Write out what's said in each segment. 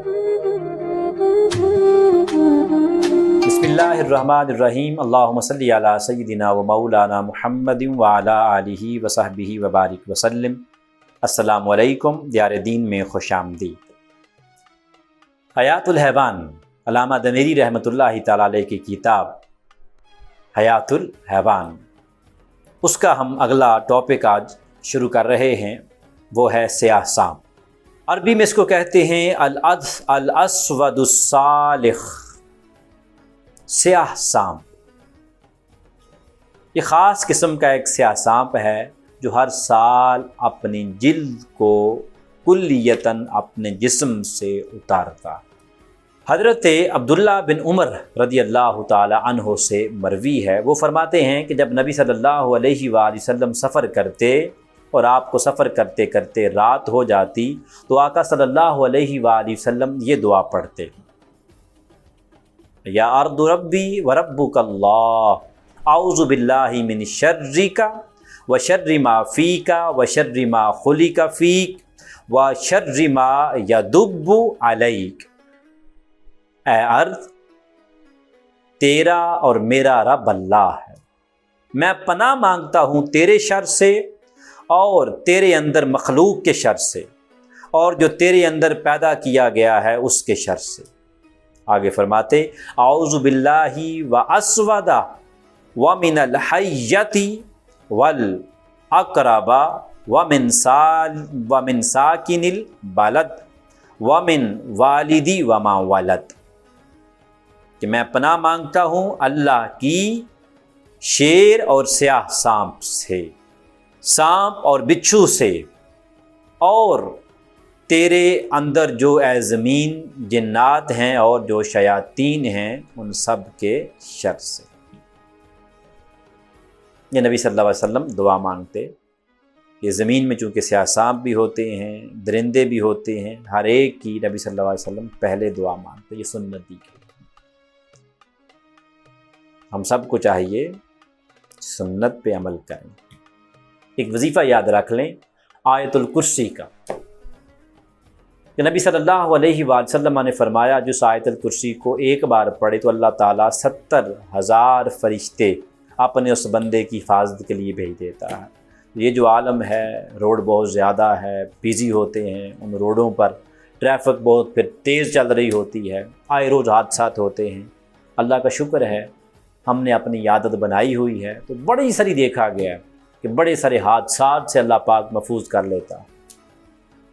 بسم اللہ الرحمن الرحیم، اللہم صلی علی سیدنا و مولانا محمد وعلی آلہ وصحبہ وبارک وسلم۔ السلام علیکم، دیار دین میں خوش آمدید۔ حیات الحیوان، علامہ دمیری رحمۃ اللہ تعالی علیہ کی کتاب حیات الحیوان، اس کا ہم اگلا ٹاپک آج شروع کر رہے ہیں، وہ ہے سیاہ سانپ۔ عربی میں اس کو کہتے ہیں الاسود السالخ، سیاہ سانپ۔ یہ خاص قسم کا ایک سیاہ سانپ ہے جو ہر سال اپنی جلد کو کلیتاً اپنے جسم سے اتارتا۔ حضرت عبداللہ بن عمر رضی اللہ تعالی عنہ سے مروی ہے، وہ فرماتے ہیں کہ جب نبی صلی اللہ علیہ وآلہ وسلم سفر کرتے اور آپ کو سفر کرتے کرتے رات ہو جاتی تو آقا صلی اللہ علیہ وآلہ وسلم یہ دعا پڑھتے: یا ارض ربی وربک اللہ، اعوذ باللہ من شرک وشر ما فیک وشر ما خلق فیک وشر ما یدب علیک۔ اے ارض، تیرا اور میرا رب اللہ ہے، میں پناہ مانگتا ہوں تیرے شر سے اور تیرے اندر مخلوق کے شر سے اور جو تیرے اندر پیدا کیا گیا ہے اس کے شر سے۔ آگے فرماتے: اعوذ باللہ واسود ومن الحیۃ والعقرب ومن ساکن البلد ومن والدی وما ولد، کہ میں پناہ مانگتا ہوں اللہ کی شیر اور سیاہ سانپ سے، سانپ اور بچھو سے، اور تیرے اندر جو اے زمین جنات ہیں اور جو شیاطین ہیں ان سب کے شر سے۔ یہ نبی صلی اللہ علیہ وسلم دعا مانگتے۔ یہ زمین میں چونکہ سیاہ سانپ بھی ہوتے ہیں، درندے بھی ہوتے ہیں، ہر ایک کی نبی صلی اللہ علیہ وسلم پہلے دعا مانگتے، یہ سنت دی گئی۔ ہم سب کو چاہیے سنت پہ عمل کریں۔ ایک وظیفہ یاد رکھ لیں آیت الکرسی کا، کہ نبی صلی اللہ علیہ وآلہ وسلم نے فرمایا جس آیت الکرسی کو ایک بار پڑھے تو اللہ تعالیٰ 70,000 فرشتے اپنے اس بندے کی حفاظت کے لیے بھیج دیتا ہے۔ یہ جو عالم ہے، روڈ بہت زیادہ ہے، بیزی ہوتے ہیں، ان روڈوں پر ٹریفک بہت پھر تیز چل رہی ہوتی ہے، آئے روز حادثات ہوتے ہیں۔ اللہ کا شکر ہے ہم نے اپنی عادت بنائی ہوئی ہے تو بڑی ساری دیکھا گیا ہے کہ بڑے سارے حادثات سے اللہ پاک محفوظ کر لیتا،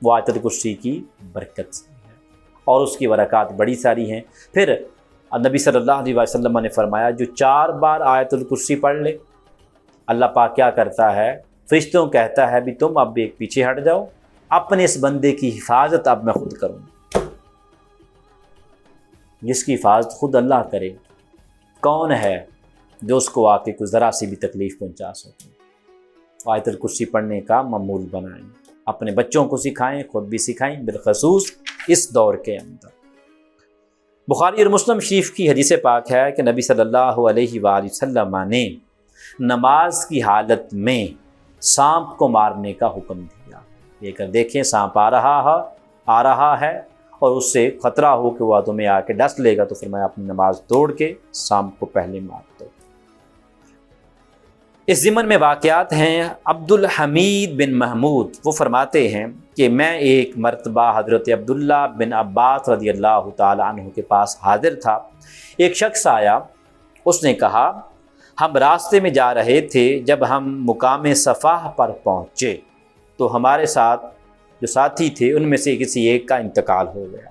وہ آیت الکرسی کی برکت سے ہے، اور اس کی برکات بڑی ساری ہیں۔ پھر نبی صلی اللہ علیہ وسلم نے فرمایا جو 4 بار آیت الکرسی پڑھ لے، اللہ پاک کیا کرتا ہے، فرشتوں کہتا ہے بھی تم اب ایک پیچھے ہٹ جاؤ، اپنے اس بندے کی حفاظت اب میں خود کروں۔ جس کی حفاظت خود اللہ کرے، کون ہے جو اس کو آ کے کوئی ذرا سی بھی تکلیف پہنچا سکے؟ آیت الکرسی پڑھنے کا معمول بنائیں، اپنے بچوں کو سکھائیں، خود بھی سکھائیں، بالخصوص اس دور کے اندر۔ بخاری اور مسلم شریف کی حدیث پاک ہے کہ نبی صلی اللہ علیہ وآلہ وسلم نے نماز کی حالت میں سانپ کو مارنے کا حکم دیا۔ یہ کر دیکھیں سانپ آ رہا ہے اور اس سے خطرہ ہو کہ وہ تمہیں آ کے ڈس لے گا تو فرمایا اپنی نماز توڑ کے سانپ کو پہلے مار دو۔ اس ضمن میں واقعات ہیں۔ عبد الحمید بن محمود وہ فرماتے ہیں کہ میں ایک مرتبہ حضرت عبداللہ بن عباس رضی اللہ تعالی عنہ کے پاس حاضر تھا۔ ایک شخص آیا، اس نے کہا ہم راستے میں جا رہے تھے، جب ہم مقام صفاح پر پہنچے تو ہمارے ساتھ جو ساتھی تھے ان میں سے کسی ایک کا انتقال ہو گیا۔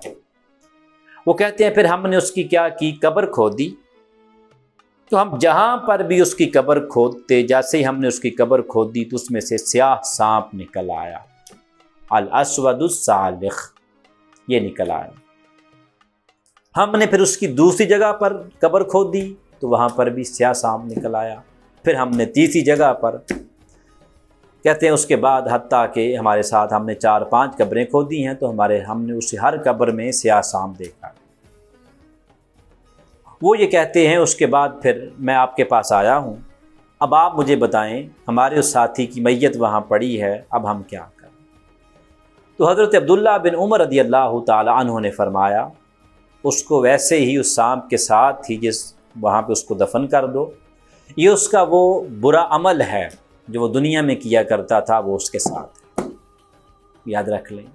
وہ کہتے ہیں پھر ہم نے اس کی کیا کی، قبر کھودی، تو ہم جہاں پر بھی اس کی قبر کھودتے، جیسے ہی ہم نے اس کی قبر کھودی تو اس میں سے سیاہ سانپ نکل آیا، الاسود السالخ، یہ نکل آیا۔ ہم نے پھر اس کی دوسری جگہ پر قبر کھودی تو وہاں پر بھی سیاہ سانپ نکل آیا۔ پھر ہم نے تیسری جگہ پر، کہتے ہیں اس کے بعد حتیٰ کہ ہمارے ساتھ ہم نے 4-5 قبریں کھودی ہیں تو ہم نے اس ہر قبر میں سیاہ سانپ دیکھا۔ وہ یہ کہتے ہیں اس کے بعد پھر میں آپ کے پاس آیا ہوں، اب آپ مجھے بتائیں ہمارے اس ساتھی کی میت وہاں پڑی ہے، اب ہم کیا کریں؟ تو حضرت عبداللہ بن عمر رضی اللہ تعالی عنہ نے فرمایا اس کو ویسے ہی اس سانپ کے ساتھ ہی جس وہاں پہ اس کو دفن کر دو، یہ اس کا وہ برا عمل ہے جو وہ دنیا میں کیا کرتا تھا، وہ اس کے ساتھ ہے۔ یاد رکھ لیں،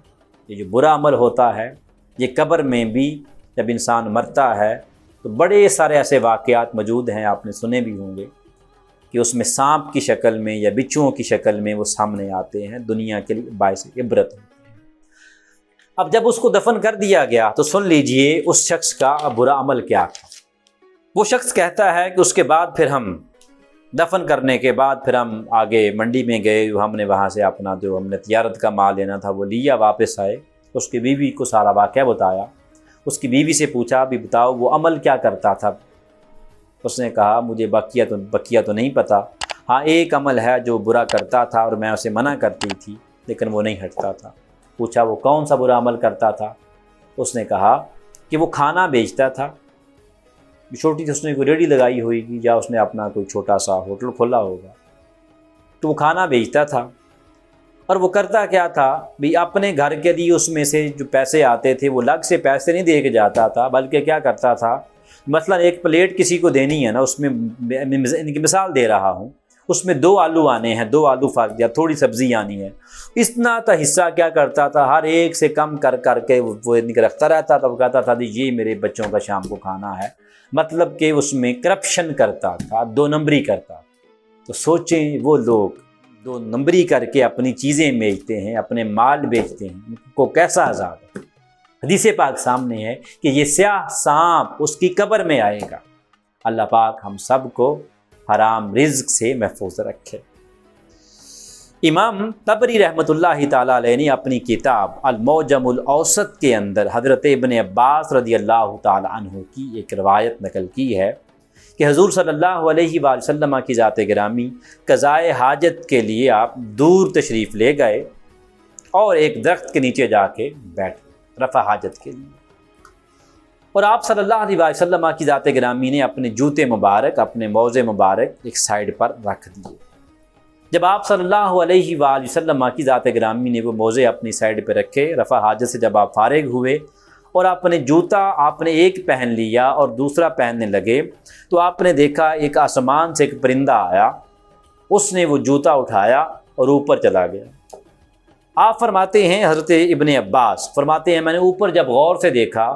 یہ جو برا عمل ہوتا ہے یہ قبر میں بھی جب انسان مرتا ہے تو بڑے سارے ایسے واقعات موجود ہیں، آپ نے سنے بھی ہوں گے کہ اس میں سانپ کی شکل میں یا بچھوؤں کی شکل میں وہ سامنے آتے ہیں، دنیا کے لیے باعث عبرت ہوتے ہیں۔ اب جب اس کو دفن کر دیا گیا تو سن لیجئے اس شخص کا برا عمل کیا تھا۔ وہ شخص کہتا ہے کہ اس کے بعد پھر ہم دفن کرنے کے بعد پھر ہم آگے منڈی میں گئے، ہم نے وہاں سے اپنا جو ہم نے تجارت کا مال لینا تھا وہ لیا، واپس آئے، اس کی بیوی کو سارا واقعہ بتایا۔ اس کی بیوی سے پوچھا بھی بتاؤ وہ عمل کیا کرتا تھا؟ اس نے کہا مجھے بقیہ تو نہیں پتہ، ہاں ایک عمل ہے جو برا کرتا تھا اور میں اسے منع کرتی تھی لیکن وہ نہیں ہٹتا تھا۔ پوچھا وہ کون سا برا عمل کرتا تھا؟ اس نے کہا کہ وہ کھانا بیچتا تھا، چھوٹی سی اس نے کوئی ریڑھی لگائی ہوئی گی یا اس نے اپنا کوئی چھوٹا سا ہوٹل کھولا ہوگا، تو وہ کھانا بیچتا تھا اور وہ کرتا کیا تھا بھی اپنے گھر کے لیے اس میں سے جو پیسے آتے تھے وہ الگ سے پیسے نہیں دے کے جاتا تھا، بلکہ کیا کرتا تھا مثلا ایک پلیٹ کسی کو دینی ہے نا، اس میں ان کی مثال دے رہا ہوں، اس میں 2 آلو آنے ہیں، 2 آلو فرض یا تھوڑی سبزی آنی ہے، اتنا تا حصہ کیا کرتا تھا ہر ایک سے کم کر کر کے وہ رکھتا رہتا تھا۔ وہ کہتا تھا یہ میرے بچوں کا شام کو کھانا ہے، مطلب کہ اس میں کرپشن کرتا تھا، 2 نمبری کرتا۔ تو سوچیں وہ لوگ 2 نمبری کر کے اپنی چیزیں بیچتے ہیں، اپنے مال بیچتے ہیں، ان کو کیسا عذاب ہے۔ حدیث پاک سامنے ہے کہ یہ سیاہ سانپ اس کی قبر میں آئے گا۔ اللہ پاک ہم سب کو حرام رزق سے محفوظ رکھے۔ امام طبری رحمۃ اللہ تعالی علیہ نے اپنی کتاب المعجم الاوسط کے اندر حضرت ابن عباس رضی اللہ تعالی عنہ کی ایک روایت نقل کی ہے کہ حضور صلی اللہ علیہ وآلہ وسلم کی ذات گرامی قضائے حاجت کے لیے آپ دور تشریف لے گئے اور ایک درخت کے نیچے جا کے بیٹھ گئے رفع حاجت کے لیے، اور آپ صلی اللہ علیہ وآلہ وسلم کی ذات گرامی نے اپنے جوتے مبارک، اپنے موزے مبارک ایک سائڈ پر رکھ دیے۔ جب آپ صلی اللہ علیہ وآلہ وسلم کی ذات گرامی نے وہ موزے اپنی سائڈ پہ رکھے، رفع حاجت سے جب آپ فارغ ہوئے اور اپنے جوتا آپ نے ایک پہن لیا اور دوسرا پہننے لگے، تو آپ نے دیکھا ایک آسمان سے ایک پرندہ آیا، اس نے وہ جوتا اٹھایا اور اوپر چلا گیا۔ آپ فرماتے ہیں، حضرت ابن عباس فرماتے ہیں میں نے اوپر جب غور سے دیکھا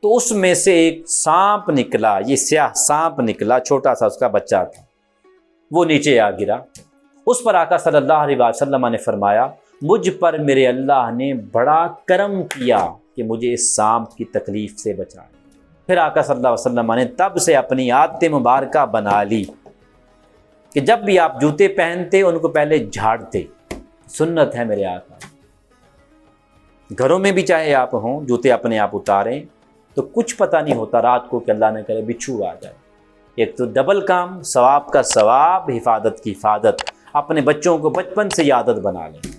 تو اس میں سے ایک سانپ نکلا، یہ سیاہ سانپ نکلا، چھوٹا سا اس کا بچہ تھا، وہ نیچے آ گرا۔ اس پر آقا صلی اللہ علیہ وسلم نے فرمایا مجھ پر میرے اللہ نے بڑا کرم کیا کہ مجھے اس سانپ کی تکلیف سے بچایا۔ پھر آقا صلی اللہ علیہ وسلم نے تب سے اپنی عادت مبارکہ بنا لی کہ جب بھی آپ جوتے پہنتے ان کو پہلے جھاڑتے، سنت ہے میرے آقا۔ گھروں میں بھی چاہے آپ ہوں، جوتے اپنے آپ اتاریں تو کچھ پتہ نہیں ہوتا رات کو کہ اللہ نہ کرے بچھو آ جائے۔ ایک تو ڈبل کام، ثواب کا ثواب، حفاظت کی حفاظت۔ اپنے بچوں کو بچپن سے یہ عادت بنا لیں،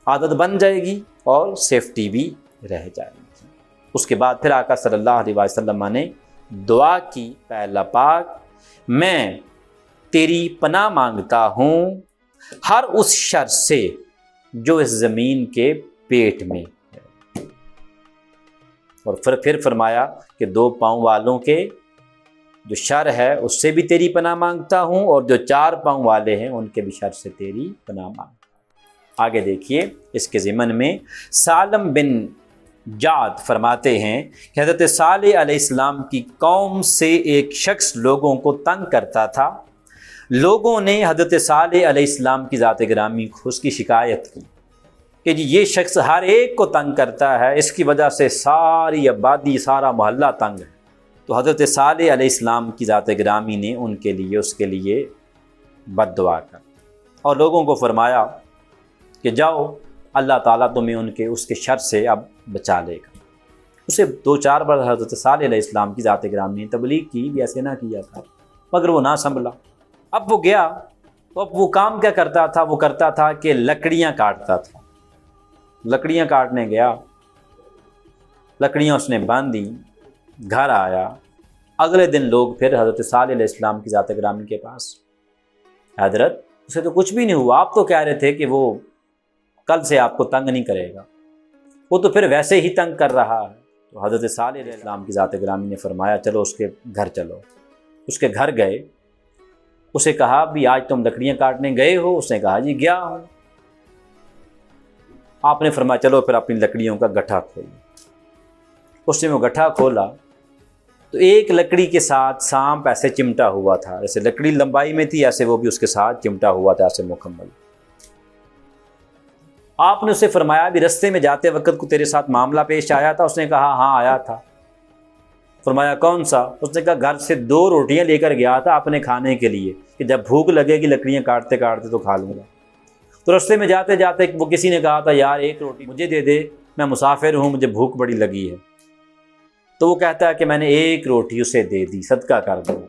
عادت بن جائے گی اور سیفٹی بھی رہ جائے گی۔ اس کے بعد پھر آقا صلی اللہ علیہ وسلم نے دعا کی، اے اللہ پاک میں تیری پناہ مانگتا ہوں ہر اس شر سے جو اس زمین کے پیٹ میں ہے، اور پھر فرمایا کہ 2 پاؤں والوں کے جو شر ہے اس سے بھی تیری پناہ مانگتا ہوں، اور جو 4 پاؤں والے ہیں ان کے بھی شر سے تیری پناہ مانگتا ہوں۔ آگے دیکھیے اس کے ضمن میں سالم بن جعد فرماتے ہیں کہ حضرت صالح علیہ السلام کی قوم سے ایک شخص لوگوں کو تنگ کرتا تھا۔ لوگوں نے حضرت صالح علیہ السلام کی ذات گرامی کو اس کی شکایت کی کہ جی یہ شخص ہر ایک کو تنگ کرتا ہے، اس کی وجہ سے ساری آبادی، سارا محلہ تنگ ہے۔ تو حضرت صالح علیہ السلام کی ذات گرامی نے اس کے لیے بد دعا کر اور لوگوں کو فرمایا کہ جاؤ اللہ تعالیٰ تمہیں اس کے شر سے اب بچا لے گا۔ اسے 2-4 بار حضرت صالح علیہ السلام کی ذات گرامی نے تبلیغ کی بھی، ایسے نہ کیا تھا، مگر وہ نہ سنبھلا۔ اب وہ گیا تو اب وہ کام کیا کرتا تھا؟ وہ کرتا تھا کہ لکڑیاں کاٹتا تھا۔ لکڑیاں کاٹنے گیا، لکڑیاں اس نے باندھی، گھر آیا۔ اگلے دن لوگ پھر حضرت صالح علیہ السلام کی ذات گرامی کے پاس، حضرت اسے تو کچھ بھی نہیں ہوا، آپ تو کہہ رہے تھے کہ وہ کل سے آپ کو تنگ نہیں کرے گا۔ وہ تو پھر ویسے ہی تنگ کر رہا ہے۔ تو حضرت صالح علیہ السلام کی ذات گرامی نے فرمایا چلو اس کے گھر چلو۔ اس کے گھر گئے، اسے کہا بھی آج تم لکڑیاں کاٹنے گئے ہو؟ اس نے کہا جی گیا ہوں۔ آپ نے فرمایا چلو پھر اپنی لکڑیوں کا گٹھا کھولو۔ اس نے وہ گٹھا کھولا تو ایک لکڑی کے ساتھ سانپ ایسے چمٹا ہوا تھا، جیسے لکڑی لمبائی میں تھی ایسے وہ بھی اس کے ساتھ چمٹا ہوا تھا ایسے مکمل۔ آپ نے اسے فرمایا بھی رستے میں جاتے وقت کو تیرے ساتھ معاملہ پیش آیا تھا؟ اس نے کہا ہاں آیا تھا۔ فرمایا کون سا؟ اس نے کہا گھر سے 2 روٹیاں لے کر گیا تھا اپنے کھانے کے لیے کہ جب بھوک لگے گی لکڑیاں کاٹتے کاٹتے تو کھا لوں گا۔ تو رستے میں جاتے جاتے وہ کسی نے کہا تھا یار 1 روٹی مجھے دے دے، میں مسافر ہوں، مجھے بھوک بڑی لگی ہے۔ تو وہ کہتا ہے کہ میں نے 1 روٹی اسے دے دی، صدقہ کر دو۔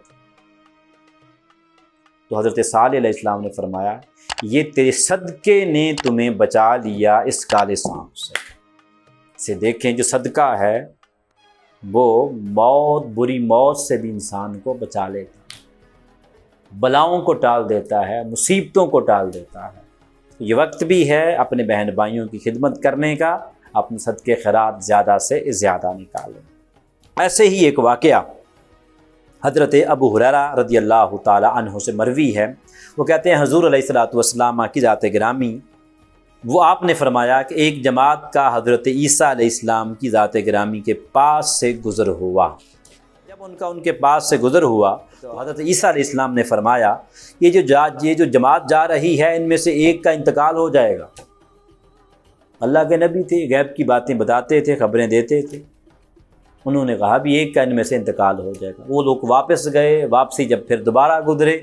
تو حضرت صالح علیہ السلام نے فرمایا یہ تیرے صدقے نے تمہیں بچا لیا اس کالے سانپ سے۔ اسے دیکھیں جو صدقہ ہے وہ موت، بری موت سے بھی انسان کو بچا لیتا ہے، بلاؤں کو ٹال دیتا ہے، مصیبتوں کو ٹال دیتا ہے۔ یہ وقت بھی ہے اپنے بہن بھائیوں کی خدمت کرنے کا، اپنے صدقے خیرات زیادہ سے زیادہ نکالیں۔ ایسے ہی ایک واقعہ حضرت ابو ہریرہ رضی اللہ تعالی عنہ سے مروی ہے۔ وہ کہتے ہیں حضور علیہ الصلوۃ والسلام کی ذات گرامی، وہ آپ نے فرمایا کہ ایک جماعت کا حضرت عیسیٰ علیہ السلام کی ذات گرامی کے پاس سے گزر ہوا۔ جب ان کے پاس سے گزر ہوا تو حضرت عیسیٰ علیہ السلام نے فرمایا یہ جو جماعت جا رہی ہے ان میں سے ایک کا انتقال ہو جائے گا۔ اللہ کے نبی تھے، غیب کی باتیں بتاتے تھے، خبریں دیتے تھے۔ انہوں نے کہا بھی ایک کا ان میں سے انتقال ہو جائے گا۔ وہ لوگ واپس گئے، واپسی جب پھر دوبارہ گزرے،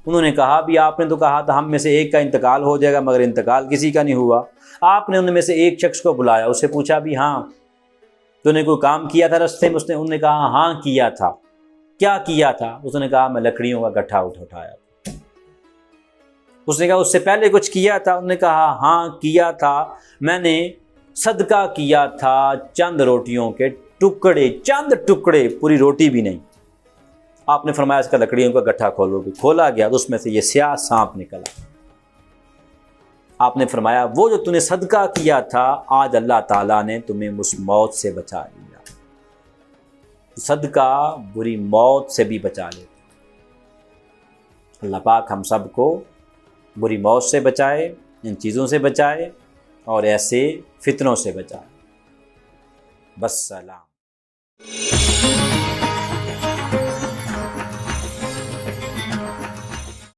انہوں نے کہا بھی آپ نے تو کہا تھا ہم میں سے ایک کا انتقال ہو جائے گا، مگر انتقال کسی کا نہیں ہوا۔ آپ نے ان میں سے ایک شخص کو بلایا، اسے پوچھا بھی ہاں تو نے کوئی کام کیا تھا رستے میں؟ انہوں نے کہا ہاں کیا تھا۔ کیا کیا تھا؟ اس نے کہا میں لکڑیوں کا گٹھا اٹھایا تھا۔ اس نے کہا اس سے پہلے کچھ کیا تھا؟ انہوں نے کہا ہاں کیا تھا، میں نے صدقہ کیا تھا چند روٹیوں کے ٹکڑے، چند ٹکڑے، پوری روٹی بھی نہیں۔ آپ نے فرمایا اس کا لکڑیوں کا گٹھا کھولو بھی۔ کھولا گیا تو اس میں سے یہ سیاہ سانپ نکلا۔ آپ نے فرمایا وہ جو تم نے صدقہ کیا تھا آج اللہ تعالیٰ نے تمہیں اس موت سے بچا لیا۔ صدقہ بری موت سے بھی بچا لیتا۔ اللہ پاک ہم سب کو بری موت سے بچائے، ان چیزوں سے بچائے اور ایسے فتنوں سے بچائے۔ بس سلام۔